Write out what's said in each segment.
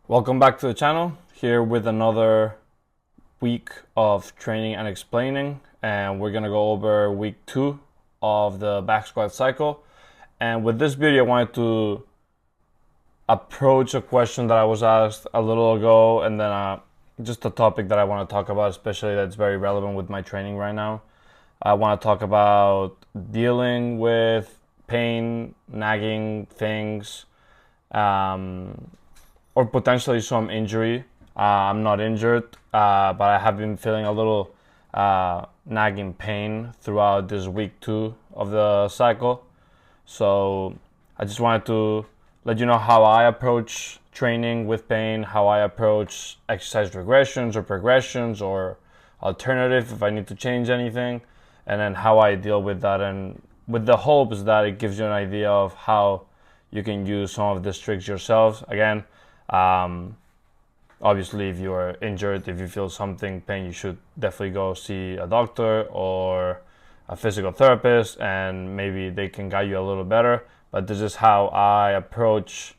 Welcome back to the channel, here with another week of training and explaining, and we're gonna go over week 2 of the back squat cycle. And with this video I wanted to approach a question that I was asked a little ago, and then just a topic that I want to talk about, especially that's very relevant with my training right now. I want to talk about dealing with pain, nagging things, or potentially some injury. I'm not injured, but I have been feeling a little nagging pain throughout this week 2 of the cycle. So I just wanted to let you know how I approach training with pain, how I approach exercise regressions or progressions or alternative if I need to change anything, and then how I deal with that, and with the hopes that it gives you an idea of how you can use some of these tricks yourselves. Again, obviously, if you are injured, if you feel something pain, you should definitely go see a doctor or a physical therapist, and maybe they can guide you a little better. But this is how I approach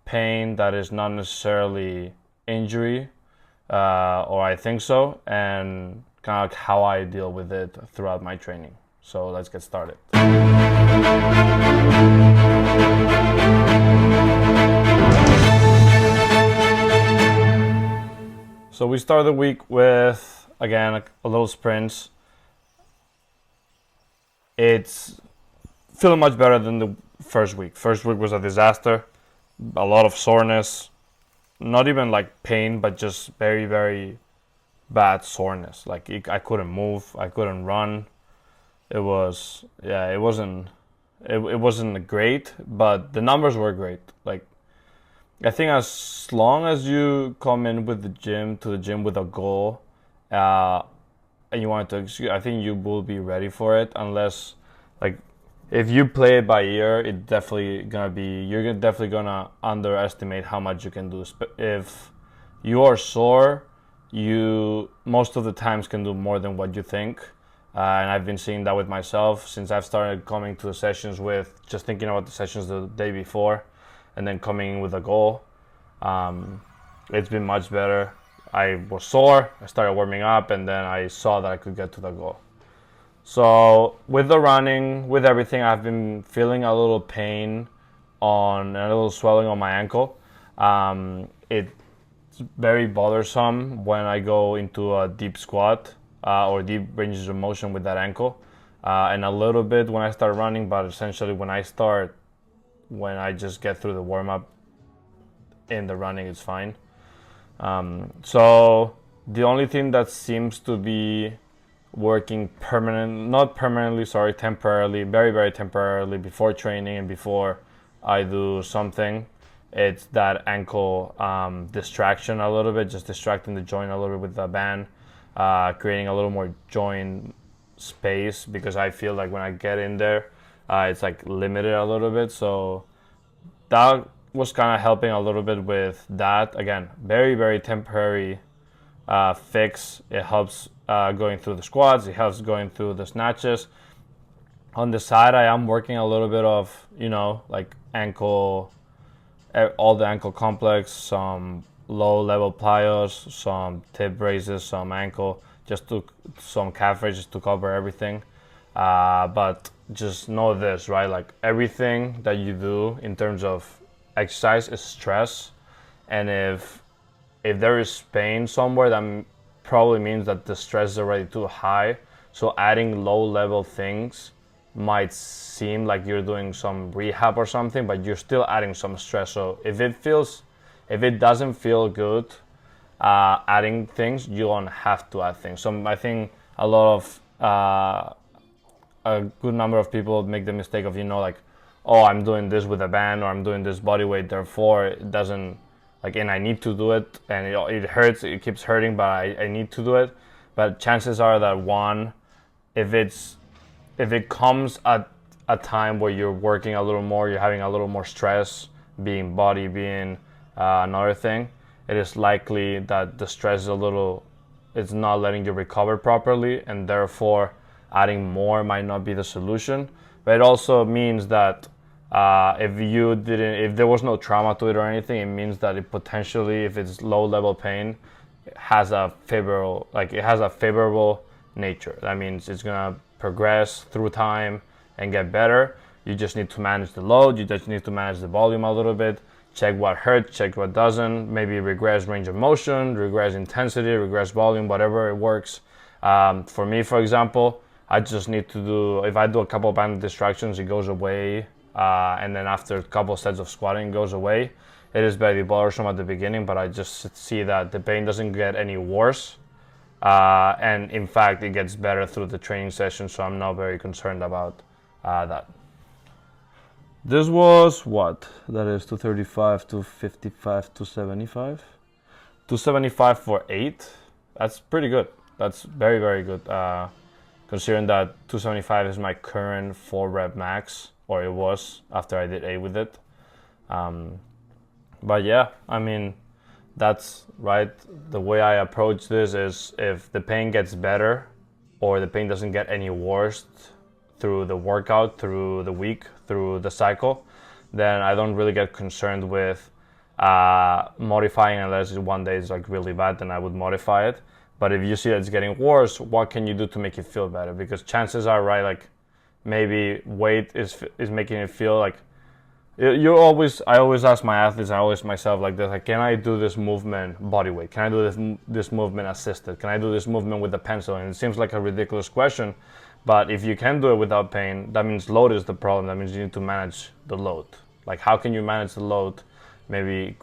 pain that is not necessarily injury, or I think so, and kind of like how I deal with it throughout my training. So let's get started. So we start the week with, again, a little sprints. It's feeling much better than the first week. First week was a disaster. A lot of soreness. Not even like pain, but just very, very bad soreness. Like I couldn't move. I couldn't run. It wasn't great, but the numbers were great. Like, I think as long as you come in with the gym with a goal, and you want to execute, I think you will be ready for it. Unless, like, if you play it by ear, you're definitely gonna underestimate how much you can do. If you are sore, you most of the times can do more than what you think. And I've been seeing that with myself since I've started coming to the sessions with just thinking about the sessions the day before, and then coming in with a goal. It's been much better. I was sore, I started warming up, and then I saw that I could get to the goal. So with the running, with everything, I've been feeling a little pain and a little swelling on my ankle. It's very bothersome when I go into a deep squat or deep ranges of motion with that ankle, and a little bit when I start running, but essentially when I just get through the warm-up in the running, it's fine. So the only thing that seems to be working temporarily, very, very temporarily, before training and before I do something, it's that ankle distraction a little bit, just distracting the joint a little bit with the band, creating a little more joint space, because I feel like when I get in there, it's like limited a little bit. So that was kind of helping a little bit with that. Again, very, very temporary fix. It helps going through the squats. It helps going through the snatches. On the side, I am working a little bit of, like ankle, all the ankle complex, some low level plyos, some tip raises, some some calf raises to cover everything. But just know this, right? Like, everything that you do in terms of exercise is stress, and if there is pain somewhere, that probably means that the stress is already too high. So adding low level things might seem like you're doing some rehab or something, but you're still adding some stress. So if it doesn't feel good adding things, you don't have to add things. So I think a good number of people make the mistake of, like, oh, I'm doing this with a band, or I'm doing this body weight, therefore it doesn't, like, and I need to do it, and it hurts, it keeps hurting, but I need to do it. But chances are that, one, if it comes at a time where you're working a little more, you're having a little more stress, being body, being another thing, it is likely that the stress it's not letting you recover properly, and therefore adding more might not be the solution. But it also means that If there was no trauma to it or anything, it means that it potentially, if it's low level pain, has a favorable nature. That means it's gonna progress through time and get better. You just need to manage the load. You just need to manage the volume a little bit. Check what hurts, check what doesn't. Maybe regress range of motion, regress intensity, regress volume, whatever it works. For me, for example, I just need to do, if I do a couple of band distractions, it goes away. And then after a couple sets of squatting, it goes away. It is very bothersome at the beginning, but I just see that the pain doesn't get any worse. And in fact, it gets better through the training session, so I'm not very concerned about that. This was what? That is 235, 255, 275. 275 for 8. That's pretty good. That's very, very good. Considering that 275 is my current 4 rep max, or it was after I did 8 with it. But yeah, I mean, that's right. The way I approach this is if the pain gets better or the pain doesn't get any worse through the workout, through the week, through the cycle, then I don't really get concerned with modifying unless one day is like really bad, then I would modify it. But if you see that it's getting worse, what can you do to make it feel better? Because chances are, right, like maybe weight is making it feel like I always ask my athletes, I always myself like this, like, can I do this movement body weight? Can I do this movement assisted? Can I do this movement with a pencil? And it seems like a ridiculous question, but if you can do it without pain, that means load is the problem. That means you need to manage the load. Like, how can you manage the load? Maybe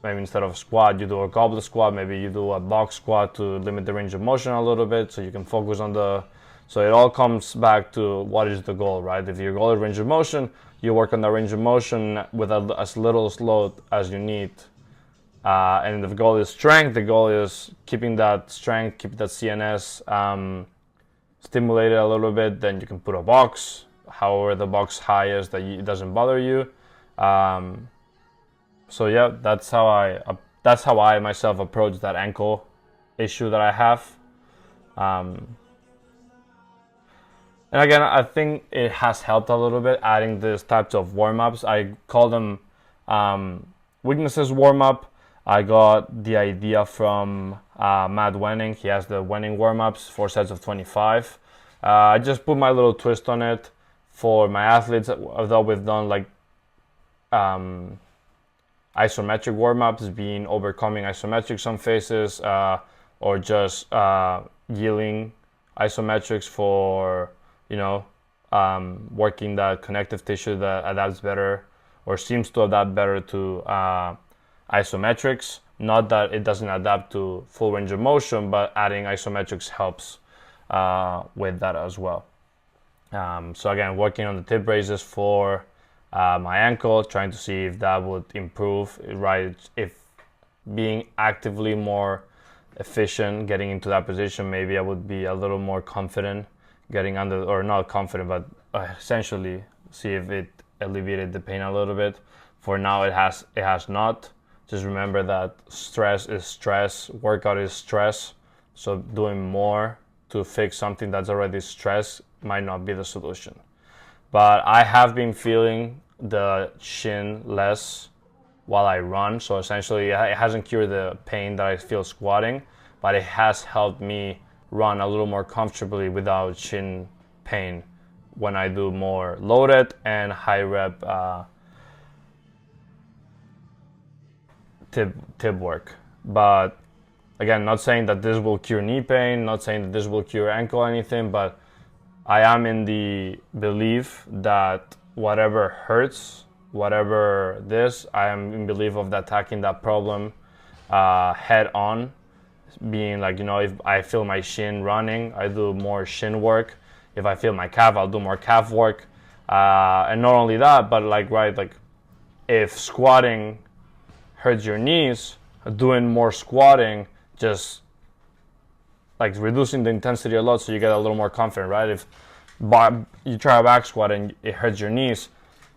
instead of a squat, you do a goblet squat. Maybe you do a box squat to limit the range of motion a little bit, so you can focus on so it all comes back to what is the goal, right? If your goal is range of motion, you work on the range of motion with as little load as you need. And if the goal is strength, the goal is keeping that strength, keep that CNS stimulated a little bit. Then you can put a box, however the box high is, that it doesn't bother you. So yeah, that's how I myself approach that ankle issue that I have. And again, I think it has helped a little bit adding these types of warm-ups. I call them weaknesses warm-up. I got the idea from Matt Wenning. He has the Wenning warm-ups, 4 sets of 25. I just put my little twist on it for my athletes, although we've done like isometric warm-ups, being overcoming isometrics on faces, or just yielding isometrics for working that connective tissue that adapts better or seems to adapt better to isometrics. Not that it doesn't adapt to full range of motion, but adding isometrics helps with that as well. So again, working on the tip raises for my ankle, trying to see if that would improve, right? If being actively more efficient, getting into that position, maybe I would be a little more confident getting under, or not confident, but essentially see if it alleviated the pain a little bit. For now, it has not. Just remember that stress is stress, workout is stress. So doing more to fix something that's already stress might not be the solution. But I have been feeling the shin less while I run. So essentially, it hasn't cured the pain that I feel squatting, but it has helped me run a little more comfortably without shin pain when I do more loaded and high rep tip work. But again, not saying that this will cure knee pain, not saying that this will cure ankle or anything, but I am in the belief that whatever hurts, whatever this, I am in belief of attacking that problem head on. Being like, if I feel my shin running, I do more shin work. If I feel my calf, I'll do more calf work. And not only that, but if squatting hurts your knees, doing more squatting, just like reducing the intensity a lot so you get a little more confident, right? If you try a back squat and it hurts your knees,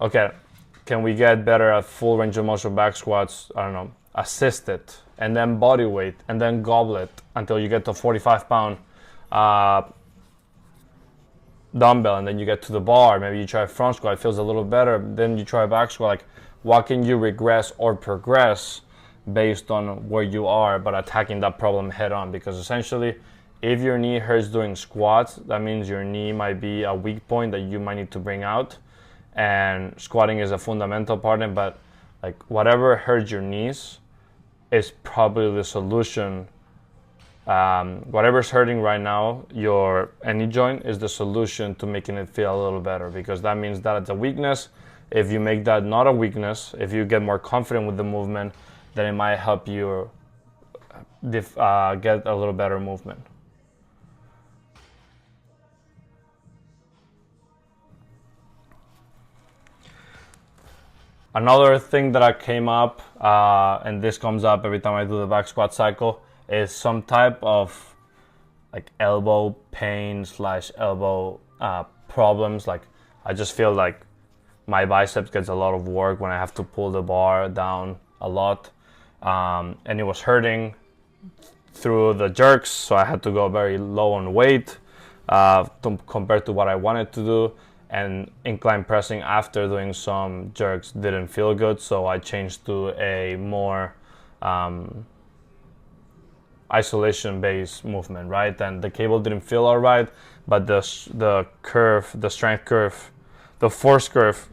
okay, can we get better at full range of motion back squats? I don't know, assisted, and then body weight, and then goblet until you get to 45-pound dumbbell, and then you get to the bar, maybe you try front squat, it feels a little better, then you try back squat. Like, what can you regress or progress based on where you are, but attacking that problem head on? Because essentially, if your knee hurts doing squats, that means your knee might be a weak point that you might need to bring out, and squatting is a fundamental part of it. But like, whatever hurts your knees is probably the solution. Whatever's hurting right now, your any joint, is the solution to making it feel a little better, because that means that it's a weakness. If you make that not a weakness, if you get more confident with the movement, then it might help you get a little better movement. Another thing that I came up, and this comes up every time I do the back squat cycle, is some type of like elbow pain slash elbow problems. Like, I just feel like my biceps gets a lot of work when I have to pull the bar down a lot, and it was hurting through the jerks, so I had to go very low on weight compared to what I wanted to do. And incline pressing after doing some jerks didn't feel good, so I changed to a more isolation-based movement, right? And the cable didn't feel all right, but the curve, the strength curve, the force curve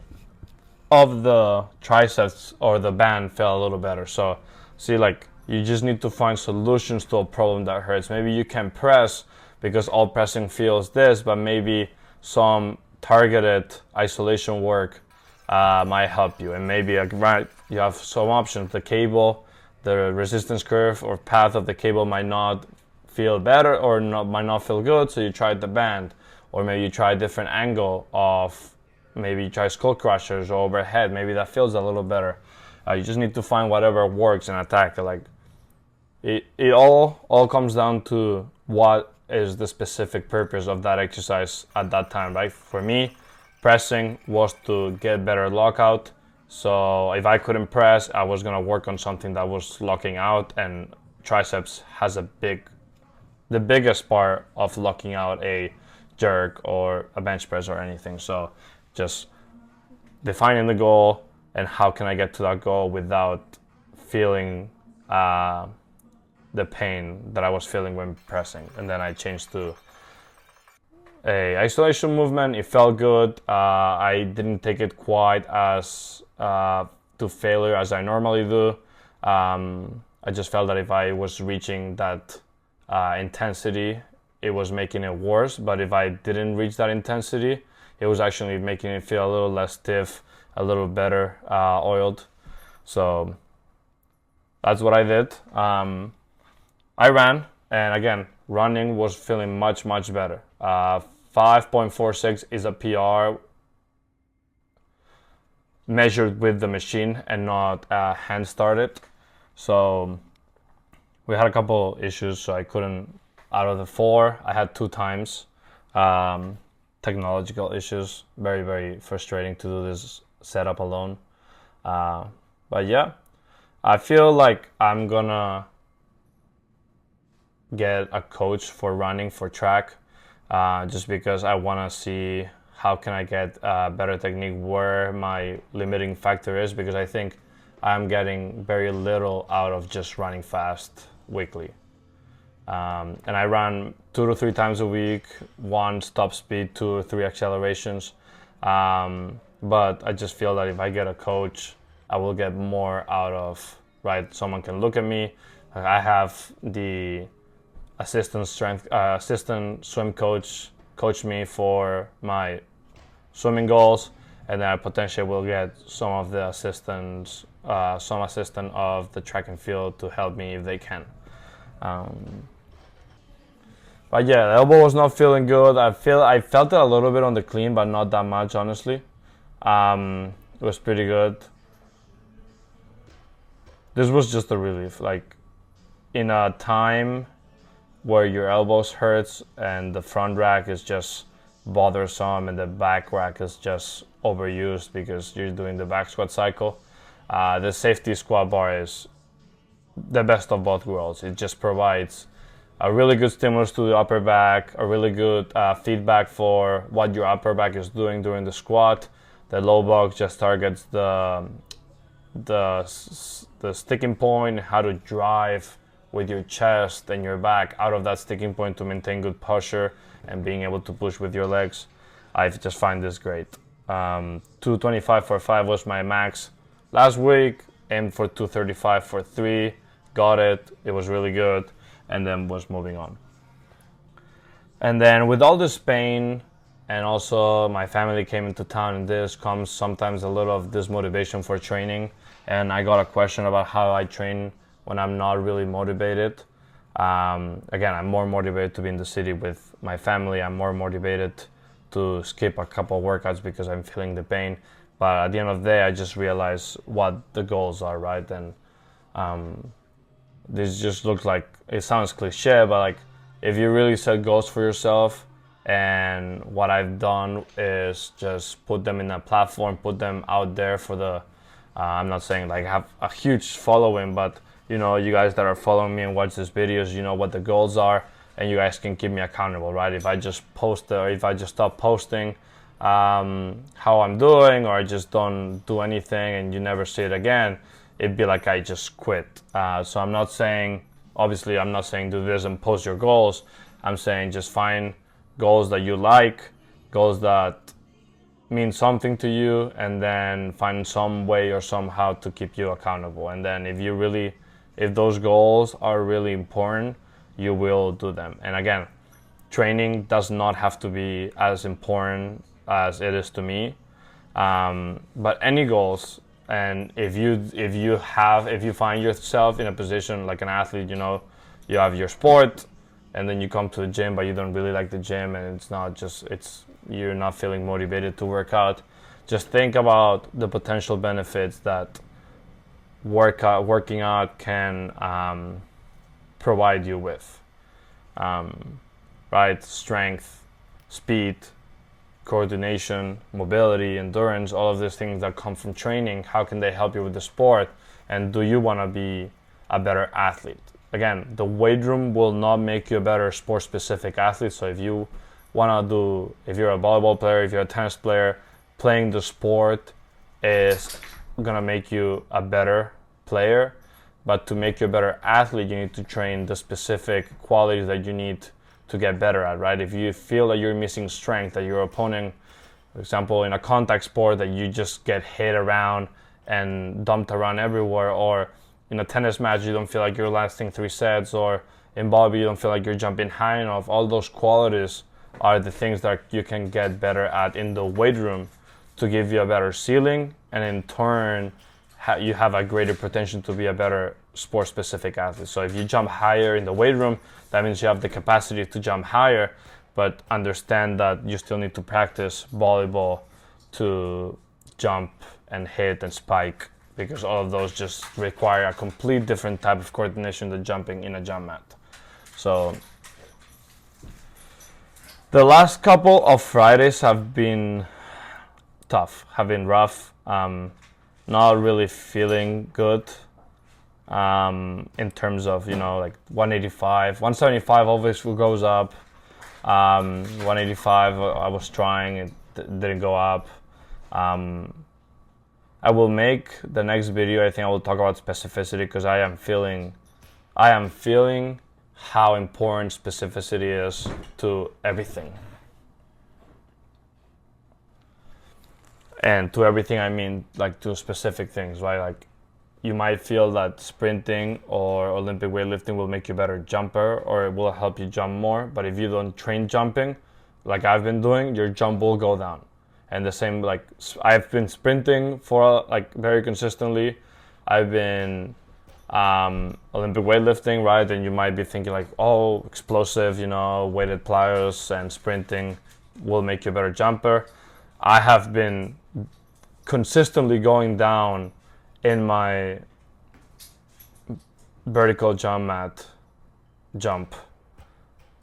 of the triceps or the band felt a little better. So see, like, you just need to find solutions to a problem that hurts. Maybe you can press because all pressing feels this, but maybe some targeted isolation work might help you. And maybe you have some options. The cable, the resistance curve or path of the cable might not feel better, or might not feel good, so you try the band. Or maybe you try a different angle of, maybe you try skull crushers or overhead. Maybe that feels a little better. You just need to find whatever works and attack it. Like, it all comes down to what is the specific purpose of that exercise at that time, right? For me, pressing was to get better lockout. So if I couldn't press, I was gonna work on something that was locking out, and triceps has the biggest part of locking out a jerk or a bench press or anything. So just defining the goal and how can I get to that goal without feeling the pain that I was feeling when pressing. And then I changed to a isolation movement. It felt good. I didn't take it quite as to failure as I normally do. I just felt that if I was reaching that intensity, it was making it worse. But if I didn't reach that intensity, it was actually making it feel a little less stiff, a little better oiled. So that's what I did. I ran, and again, running was feeling much better. 5.46 is a PR measured with the machine and not hand started. So we had a couple issues, so I couldn't, out of the 4, I had 2 times. Technological issues, very frustrating to do this setup alone. But yeah, I feel like I'm gonna get a coach for running, for track, just because I want to see how can I get better technique, where my limiting factor is, because I think I'm getting very little out of just running fast weekly. And I run 2 to 3 times a week, 1 stop speed, 2 or 3 accelerations. But I just feel that if I get a coach, I will get more out of, right? Someone can look at me. I have the assistant swim coach me for my swimming goals, and then I potentially will get some assistant of the track and field to help me if they can. But yeah, the elbow was not feeling good. I felt it a little bit on the clean, but not that much, honestly. It was pretty good. This was just a relief. Like, in a time where your elbows hurts and the front rack is just bothersome and the back rack is just overused because you're doing the back squat cycle, the safety squat bar is the best of both worlds. It just provides a really good stimulus to the upper back, a really good feedback for what your upper back is doing during the squat. The low box just targets the sticking point, how to drive with your chest and your back out of that sticking point to maintain good posture and being able to push with your legs. I just find this great. 225 for 5 was my max last week. Aimed for 235 for 3. Got it. It was really good. And then was moving on. And then with all this pain, and also my family came into town, and this comes sometimes a little of this motivation for training. And I got a question about how I train when I'm not really motivated. Again, I'm more motivated to be in the city with my family. I'm more motivated to skip a couple workouts because I'm feeling the pain. But at the end of the day, I just realized what the goals are, right? And this just looks like, it sounds cliche, but like if you really set goals for yourself, and what I've done is just put them in a platform, put them out there for the, I'm not saying like have a huge following, but you know, you guys that are following me and watch these videos, you know what the goals are, and you guys can keep me accountable, right? If I just post or if I just stop posting how I'm doing, or I just don't do anything and you never see it again, it'd be like I just quit. So I'm not saying, obviously I'm not saying do this and post your goals. I'm saying just find goals that you like, goals that mean something to you, and then find some way or somehow to keep you accountable. And then if those goals are really important, you will do them. And again, training does not have to be as important as it is to me, but any goals. And if you find yourself in a position like an athlete, you know, you have your sport, and then you come to the gym, but you don't really like the gym, and you're not feeling motivated to work out. Just think about the potential benefits that working out can provide you with, right? Strength, speed, coordination, mobility, endurance, all of these things that come from training. How can they help you with the sport? And do you want to be a better athlete? Again, the weight room will not make you a better sport-specific athlete. So if you're a volleyball player, if you're a tennis player, playing the sport is gonna make you a better player. But to make you a better athlete, you need to train the specific qualities that you need to get better at, right? If you feel that you're missing strength, that your opponent, for example, in a contact sport, that you just get hit around and dumped around everywhere, or in a tennis match, you don't feel like you're lasting 3 sets, or in volleyball, you don't feel like you're jumping high enough. All those qualities are the things that you can get better at in the weight room to give you a better ceiling, and in turn, you have a greater potential to be a better sport-specific athlete. So if you jump higher in the weight room, that means you have the capacity to jump higher, but understand that you still need to practice volleyball to jump and hit and spike, because all of those just require a complete different type of coordination than jumping in a jump mat. So the last couple of Fridays have been tough, have been rough. Not really feeling good in terms of, you know, like 185, 175 always goes up. 185 I was trying, it didn't go up. I will make the next video, I think I will talk about specificity, because I am feeling how important specificity is to everything. And to everything, I mean like to specific things, right? Like you might feel that sprinting or Olympic weightlifting will make you a better jumper, or it will help you jump more. But if you don't train jumping, like I've been doing, your jump will go down. And the same, like I've been sprinting for like very consistently. I've been Olympic weightlifting, right? And you might be thinking like, oh, explosive, you know, weighted plyos and sprinting will make you a better jumper. I have been consistently going down in my vertical jump mat jump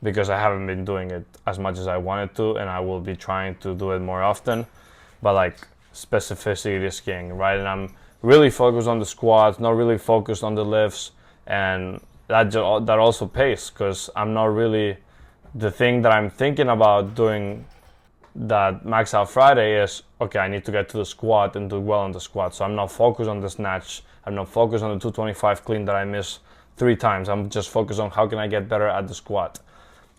because I haven't been doing it as much as I wanted to, and I will be trying to do it more often. But like specificity is king, right? And I'm really focused on the squats, not really focused on the lifts. And that also pays, because I'm not really, the thing that I'm thinking about doing that max out Friday is, okay, I need to get to the squat and do well on the squat. So I'm not focused on the snatch. I'm not focused on the 225 clean that I missed 3 times. I'm just focused on how can I get better at the squat.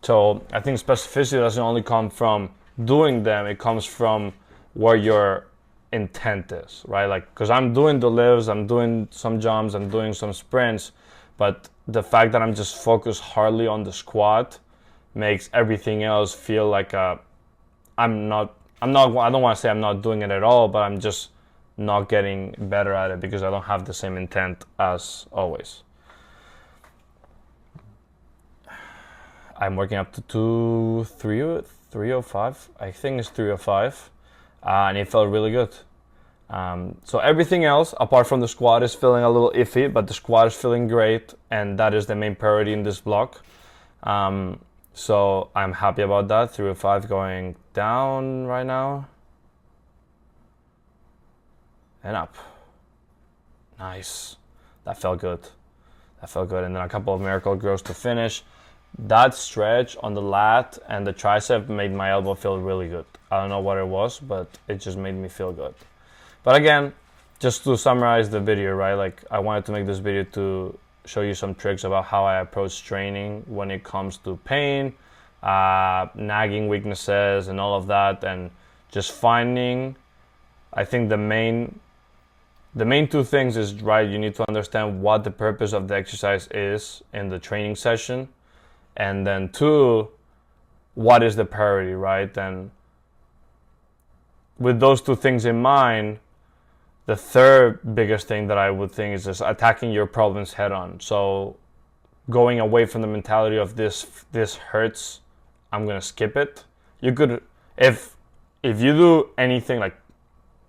So I think specificity doesn't only come from doing them, it comes from where your intent is, right? Like, because I'm doing the lifts, I'm doing some jumps, I'm doing some sprints, but the fact that I'm just focused hardly on the squat makes everything else feel like I don't want to say I'm not doing it at all, but I'm just not getting better at it because I don't have the same intent as always. I'm working up to 305. I think it's 305, and it felt really good. So everything else, apart from the squat, is feeling a little iffy, but the squat is feeling great, and that is the main priority in this block. So I'm happy about that. 305 going down right now. And up. Nice. That felt good. And then a couple of miracle grows to finish. That stretch on the lat and the tricep made my elbow feel really good. I don't know what it was, but it just made me feel good. But again, just to summarize the video, right? Like, I wanted to make this video to show you some tricks about how I approach training when it comes to pain, nagging weaknesses and all of that, and just finding, I think the main 2 things is, right, you need to understand what the purpose of the exercise is in the training session, and then 2, what is the priority, right? And with those 2 things in mind, the third biggest thing that I would think is just attacking your problems head on. So going away from the mentality of this hurts, I'm gonna skip it. You could, if you do anything like,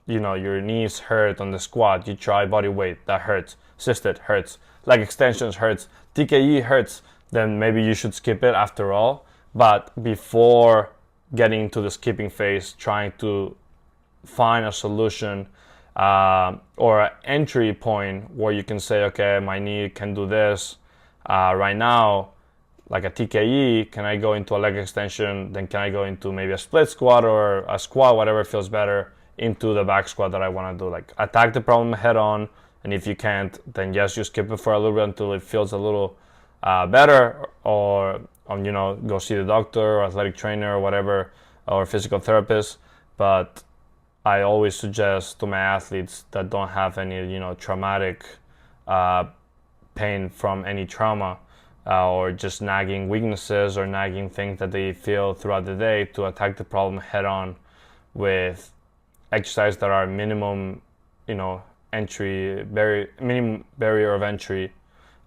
you know, your knees hurt on the squat, you try body weight, that hurts, assisted hurts, leg extensions hurts, TKE hurts, then maybe you should skip it after all. But before getting into the skipping phase, trying to find a solution or an entry point where you can say, okay, my knee can do this right now, like a TKE, can I go into a leg extension, then can I go into maybe a split squat or a squat, whatever feels better, into the back squat that I want to do. Like, attack the problem head on, and if you can't, then yes, you skip it for a little bit until it feels a little better, or you know, go see the doctor or athletic trainer or whatever, or physical therapist. But I always suggest to my athletes that don't have any, you know, traumatic pain from any trauma, or just nagging weaknesses or nagging things that they feel throughout the day, to attack the problem head on with exercises that are minimum, you know, minimum barrier of entry,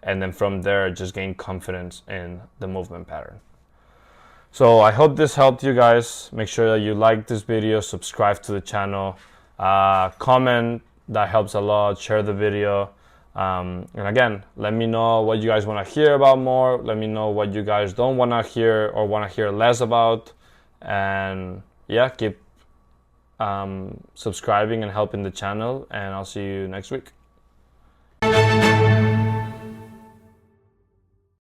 and then from there just gain confidence in the movement pattern. So I hope this helped you guys. Make sure that you like this video, subscribe to the channel, comment, that helps a lot, share the video. And again, let me know what you guys want to hear about more. Let me know what you guys don't want to hear or want to hear less about. And yeah, keep subscribing and helping the channel, and I'll see you next week.